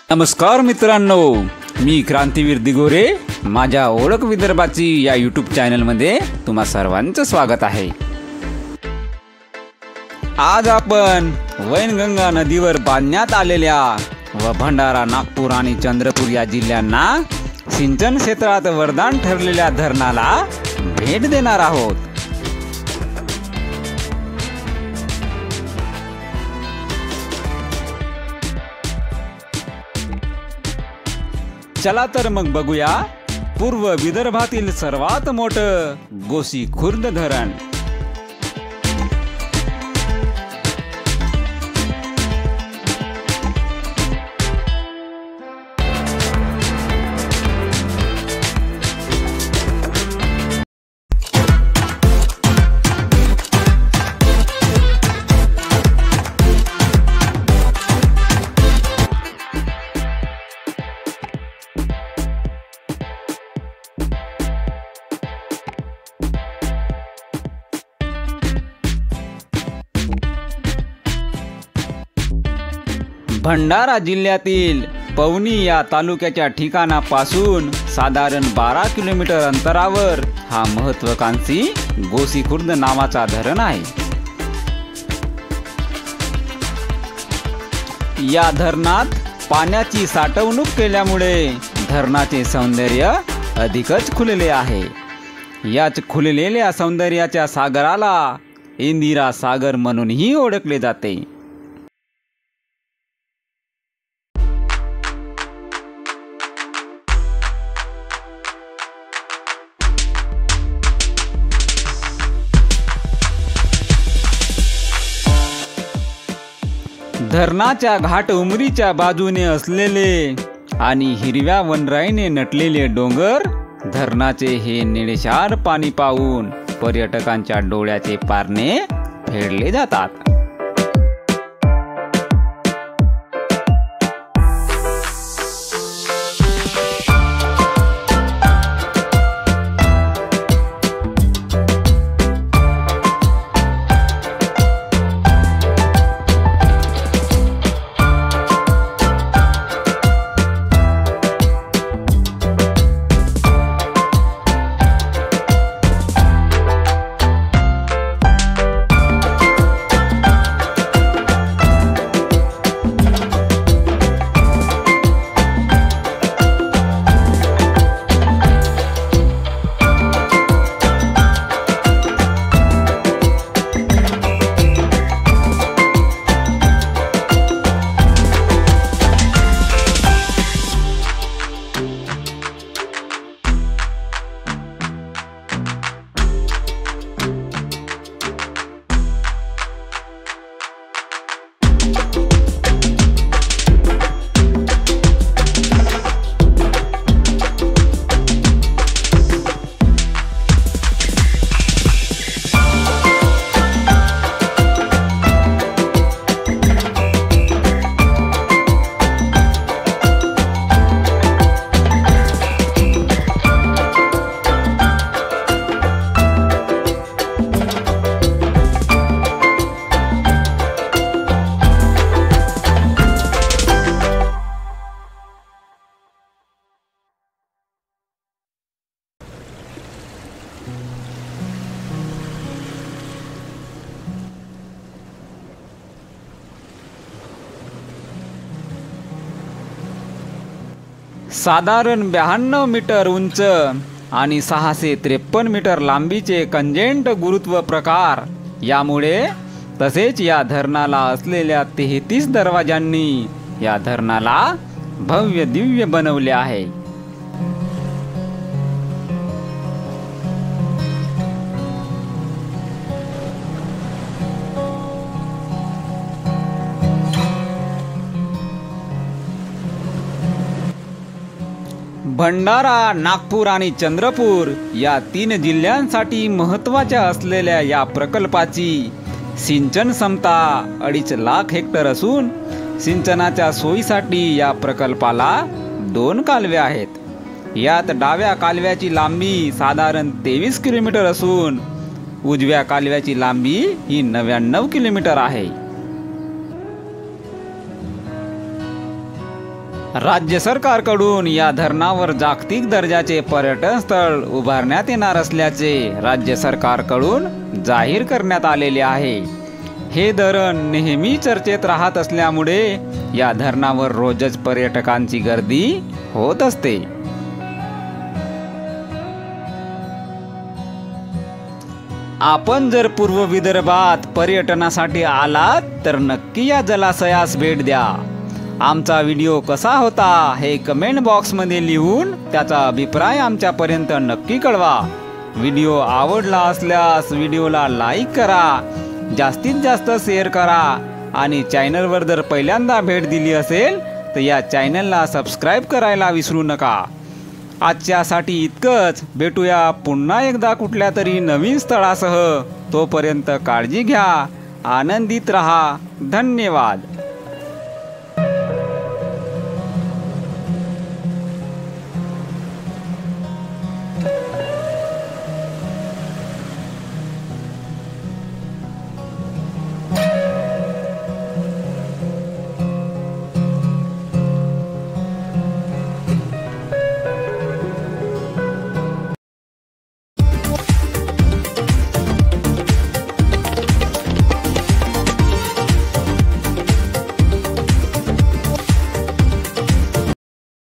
नमस्कार मित्रांनो, मी क्रांतीवीर दिगोरे माझ्या ओळख विदर्भाची या यूट्यूब चॅनलमध्ये तुम्हा सर्वांचं स्वागत आहे। आज आपण वैनगंगा नदीवर बांधण्यात आलेल्या व भंडारा, नागपूर आणि चंद्रपूर या जिल्ह्यांना सिंचन क्षेत्रात वरदान ठरलेल्या धरणाला भेट देणार आहोत। चला तर मग बघूया पूर्व विदर्भातील सर्वात मोठं गोसी खुर्द धरण। भंडारा जिल्ह्यातील पवनी या तालुक्याच्या ठिकाणापासून साधारण 12 किलोमीटर अंतरावर हा महत्त्वाकांक्षी गोसी खुर्द नावाचा धरण आहे। या धरणात पाण्याची साठवणूक केल्यामुळे धरणाचे सौंदर्य अधिकच खुलले आहे। याच खुललेल्या सौंदर्याच्या सागराला इंदिरा सागर म्हणूनही ओळखले जाते। धरणाच्या घाट उमरीच्या बाजूने असलेले आणि हिरव्या वनराईने नटलेले डोंगर धरणाचे हे निळेशार पाणी पाहून पर्यटकांच्या डोळ्याचे पारणे फेडले जातात। साधारण 92 मीटर उंच आणि 653 मीटर लांबीचे कंजेंट गुरुत्व प्रकार यामुळे तसेच या धरणाला असलेल्या 33 दरवाजांनी या धरणाला भव्य दिव्य बनवले आहे। भंडारा, नागपूर आणि चंद्रपूर या 3 जिल्ह्यांसाठी महत्त्वाच्या असलेल्या या प्रकल्पाची सिंचन क्षमता 2.5 लाख हेक्टर असून सिंचनाच्या सोयीसाठी या प्रकल्पाला 2 कालवे आहेत। यात डाव्या कालव्याची लांबी साधारण 23 किलोमीटर असून उजव्या कालव्याची लांबी ही 99 किलोमीटर आहे। राज्य सरकारकडून या धरणावर जागतिक दर्जाचे पर्यटन स्थळ उभारण्यात येणार असल्याचे राज्य सरकारकडून जाहीर करण्यात आलेले आहे। हे धरण नेहमी चर्चेत राहत असल्यामुळे या धरणावर रोजच पर्यटकांची गर्दी होत असते। आपण जर पूर्व विदर्भात पर्यटनासाठी आलात तर नक्की या जलाशयास भेट द्या। आमचा व्हिडिओ कसा होता हे कमेंट बॉक्समध्ये लिहून त्याचा अभिप्राय आमच्यापर्यंत नक्की कळवा। व्हिडिओ आवडला असल्यास व्हिडिओला लाईक करा, जास्तीत जास्त शेअर करा आणि चॅनलवर जर पहिल्यांदा भेट दिली असेल तर या चॅनलला सबस्क्राईब करायला विसरू नका। आजच्यासाठी इतकंच। भेटूया पुन्हा एकदा कुठल्या तरी नवीन स्थळासह। तोपर्यंत काळजी घ्या, आनंदित रहा। धन्यवाद।